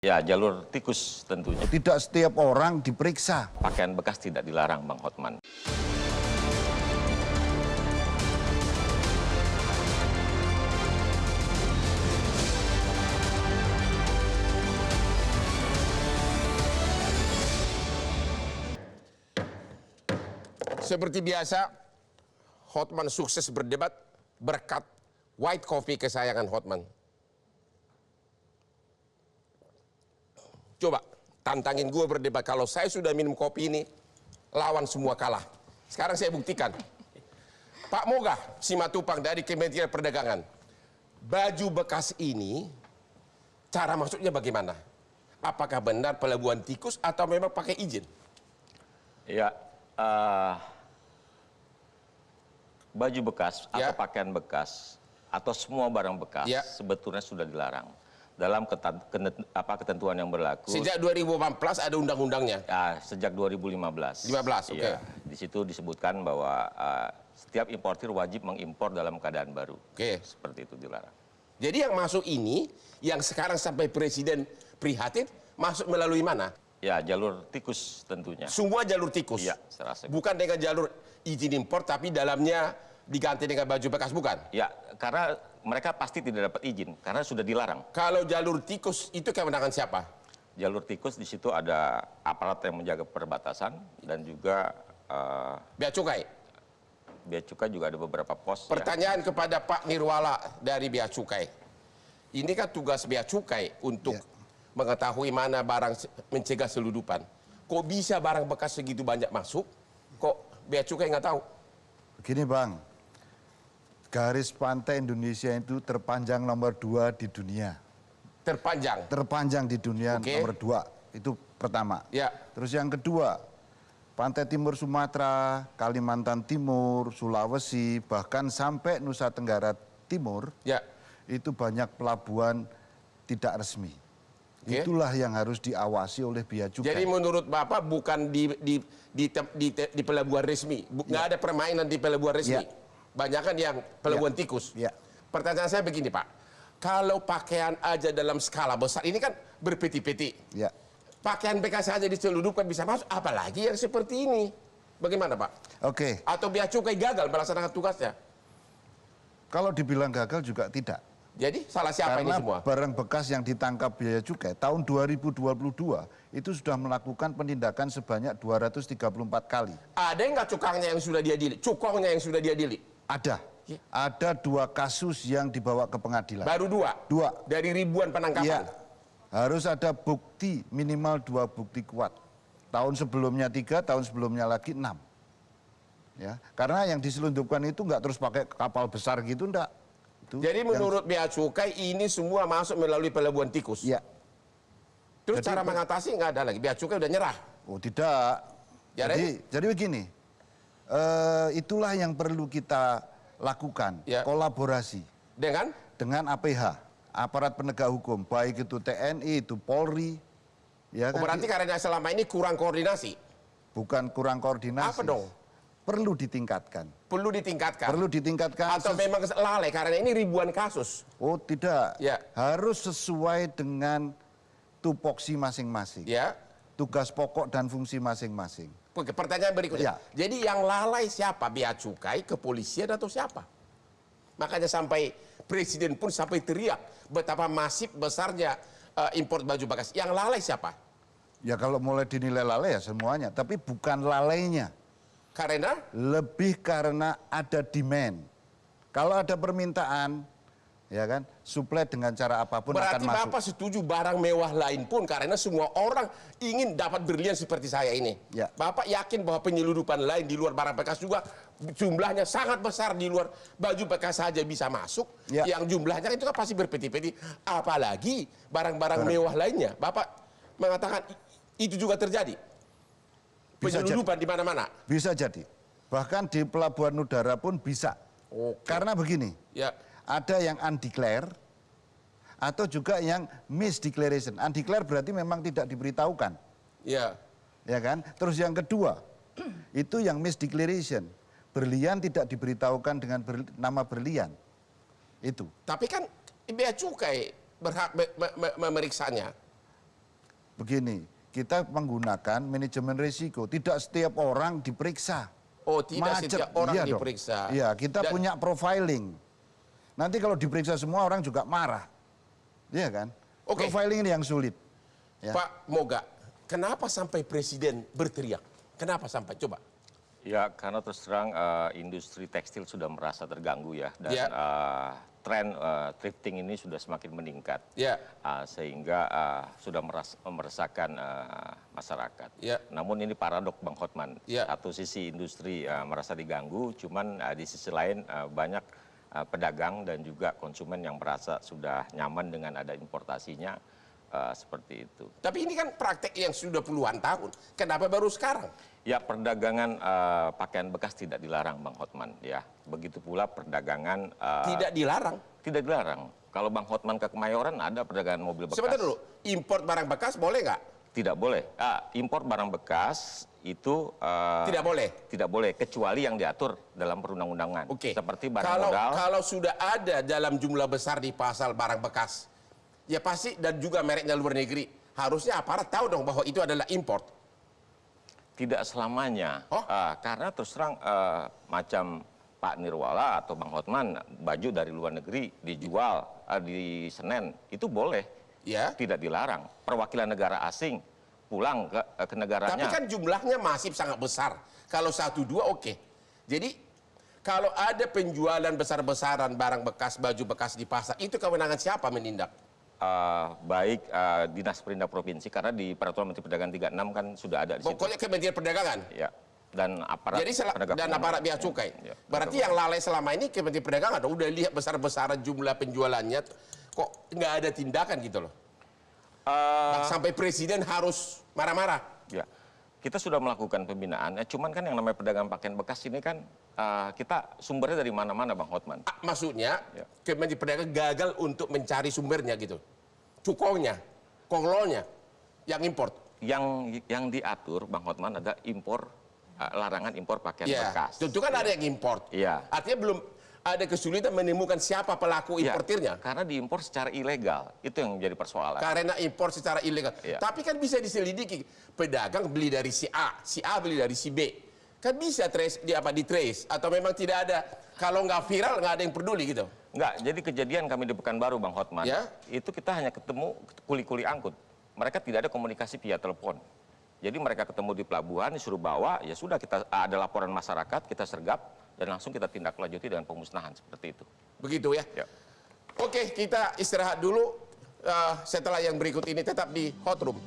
Ya, jalur tikus tentunya. Tidak setiap orang diperiksa. Pakaian bekas tidak dilarang, Bang Hotman. Seperti biasa, Hotman sukses berdebat berkat white coffee kesayangan Hotman. Coba tantangin gue berdebat, kalau saya sudah minum kopi ini, lawan semua kalah. Sekarang saya buktikan. Pak Mogah Simatupang dari Kementerian Perdagangan, baju bekas ini cara masuknya bagaimana? Apakah benar pelabuhan tikus atau memang pakai izin? Ya, baju bekas atau pakaian bekas atau semua barang bekas sebetulnya sudah dilarang dalam ketentuan yang berlaku. Sejak 2014 ada undang-undangnya. Sejak 2015. 15, oke. Ya, di situ disebutkan bahwa setiap importir wajib mengimpor dalam keadaan baru. Seperti itu dilarang. Jadi yang masuk ini, yang sekarang sampai Presiden prihatin, masuk melalui mana? Ya, jalur tikus tentunya. Semua jalur tikus? Ya, saya rasa. Bukan dengan jalur izin impor, tapi dalamnya diganti dengan baju bekas, bukan? Ya, karena mereka pasti tidak dapat izin, karena sudah dilarang. Kalau jalur tikus, itu kewenangan siapa? Jalur tikus di situ ada aparat yang menjaga perbatasan dan juga Bea Cukai. Bea Cukai juga ada beberapa pos. Pertanyaan kepada Pak Nirwala dari Bea Cukai. Ini kan tugas Bea Cukai untuk mengetahui mana barang mencegah selundupan. Kok bisa barang bekas segitu banyak masuk? Kok Bea Cukai nggak tahu? Begini Bang, garis pantai Indonesia itu terpanjang nomor 2 di dunia. Terpanjang? Terpanjang di dunia nomor 2, itu pertama. Ya. Terus yang kedua, pantai timur Sumatera, Kalimantan Timur, Sulawesi, bahkan sampai Nusa Tenggara Timur, itu banyak pelabuhan tidak resmi. Itulah yang harus diawasi oleh Bea Cukai. Jadi menurut Bapak bukan di pelabuhan resmi, nggak ada permainan di pelabuhan resmi. Banyakan yang pelabuhan tikus. Pertanyaan saya begini Pak, kalau pakaian aja dalam skala besar, ini kan berpeti-peti. Pakaian bekas saja diselundupkan bisa masuk, apalagi yang seperti ini. Bagaimana Pak? Atau Bea Cukai gagal melaksanakan tugasnya? Kalau dibilang gagal juga tidak. Jadi salah siapa ini semua? Karena barang bekas yang ditangkap Bea Cukai tahun 2022 itu sudah melakukan penindakan sebanyak 234 kali. Ada nggak cukangnya yang sudah diadili? Cukongnya yang sudah diadili? Ada. Ada 2 kasus yang dibawa ke pengadilan. Baru 2? 2. Dari ribuan penangkapan? Harus ada bukti, minimal 2 bukti kuat. Tahun sebelumnya 3, tahun sebelumnya lagi 6. Ya, karena yang diselundupkan itu nggak terus pakai kapal besar gitu, enggak. Jadi menurut Bea Cukai ini semua masuk melalui pelabuhan tikus? Terus cara mengatasi nggak ada lagi? Bea Cukai udah nyerah? Oh tidak. Jadi begini, itulah yang perlu kita lakukan, kolaborasi. Dengan APH, aparat penegak hukum, baik itu TNI, itu Polri. Berarti karena selama ini kurang koordinasi? Bukan kurang koordinasi. Apa dong? Perlu ditingkatkan. Perlu ditingkatkan? Perlu ditingkatkan. Atau memang lalai karena ini ribuan kasus? Oh tidak, harus sesuai dengan tupoksi masing-masing. Tugas pokok dan fungsi masing-masing. Pertanyaan berikutnya, jadi yang lalai siapa? Bea Cukai, kepolisian atau siapa? Makanya sampai Presiden pun sampai teriak betapa masif besarnya impor baju bekas. Yang lalai siapa? Ya kalau mulai dinilai lalai ya semuanya, tapi bukan lalainya. Karena? Lebih karena ada demand. Kalau ada permintaan, ya kan, suplai dengan cara apapun akan masuk. Berarti Bapak setuju barang mewah lain pun karena semua orang ingin dapat berlian seperti saya ini. Bapak yakin bahwa penyeludupan lain di luar barang bekas juga jumlahnya sangat besar, di luar baju bekas saja bisa masuk. Yang jumlahnya itu kan pasti berpeti-peti. Apalagi barang-barang mewah lainnya. Bapak mengatakan itu juga terjadi? Penyeludupan di mana-mana? Bisa jadi. Bahkan di pelabuhan udara pun bisa. Karena begini, ada yang undeclare atau juga yang misdeclaration. Undeclare berarti memang tidak diberitahukan. Ya kan? Terus yang kedua, itu yang misdeclaration. Berlian tidak diberitahukan dengan nama berlian. Itu. Tapi kan Bea Cukai berhak memeriksanya. begini, kita menggunakan manajemen risiko, tidak setiap orang diperiksa. Oh, tidak setiap orang iya diperiksa. Iya, kita punya profiling. Nanti kalau diperiksa semua orang juga marah. Iya kan? Profiling ini yang sulit. Ya. Pak Moga, kenapa sampai Presiden berteriak? Kenapa sampai? Coba. Ya, karena terus terang industri tekstil sudah merasa terganggu ya. Dan tren thrifting ini sudah semakin meningkat. Sehingga sudah meresahkan masyarakat. Namun ini paradok Bang Hotman. Satu sisi industri merasa diganggu, cuman di sisi lain banyak pedagang dan juga konsumen yang merasa sudah nyaman dengan ada importasinya. Seperti itu. Tapi ini kan praktek yang sudah puluhan tahun. Kenapa baru sekarang? Ya, perdagangan pakaian bekas tidak dilarang, Bang Hotman. Ya, begitu pula perdagangan tidak dilarang. Tidak dilarang. Kalau Bang Hotman ke Kemayoran ada perdagangan mobil bekas. Sebentar dulu, import barang bekas boleh nggak? Tidak boleh. Impor barang bekas itu tidak boleh. Tidak boleh, kecuali yang diatur dalam perundang-undangan. Seperti barang modal. Kalau sudah ada dalam jumlah besar di pasar barang bekas, ya pasti, dan juga mereknya luar negeri, harusnya aparat tahu dong bahwa itu adalah import. Tidak selamanya, karena terus terang macam Pak Nirwala atau Bang Hotman, baju dari luar negeri dijual di Senen, itu boleh, tidak dilarang. Perwakilan negara asing pulang ke negaranya. Tapi kan jumlahnya masih sangat besar. Kalau 1-2 oke. Jadi kalau ada penjualan besar-besaran barang bekas, baju bekas di pasar, itu kewenangan siapa menindak? Baik Dinas Perindak Provinsi, karena di Peraturan Menteri Perdagangan 36 kan sudah ada di situ. Pokoknya Kementerian Perdagangan? Ya, dan aparat dan aparat bea cukai. Ya, berarti yang lalai selama ini Kementerian Perdagangan, udah lihat besar-besaran jumlah penjualannya, kok nggak ada tindakan gitu loh. Sampai Presiden harus marah-marah. Ya, kita sudah melakukan pembinaan, cuman kan yang namanya pedagang pakaian bekas ini kan kita sumbernya dari mana-mana, Bang Hotman. Maksudnya, Kementerian Perdagangan gagal untuk mencari sumbernya gitu. Cukongnya, konglolnya, yang import. Yang diatur, Bang Hotman, ada impor, larangan impor pakaian bekas. Tentu kan ada yang import. Artinya belum ada kesulitan menemukan siapa pelaku importirnya. Karena diimpor secara ilegal, itu yang menjadi persoalan. Karena impor secara ilegal. Tapi kan bisa diselidiki. Pedagang beli dari si A beli dari si B. Kan bisa trace, di trace, atau memang tidak ada. Kalau nggak viral, nggak ada yang peduli gitu. Nggak, jadi kejadian kami di Pekanbaru, Bang Hotman, itu kita hanya ketemu kuli-kuli angkut. Mereka tidak ada komunikasi via telepon. Jadi mereka ketemu di pelabuhan, disuruh bawa, ya sudah, kita ada laporan masyarakat, kita sergap, dan langsung kita tindak lanjuti dengan pemusnahan, seperti itu. Begitu ya? Oke, kita istirahat dulu. Setelah yang berikut ini tetap di Hot Room.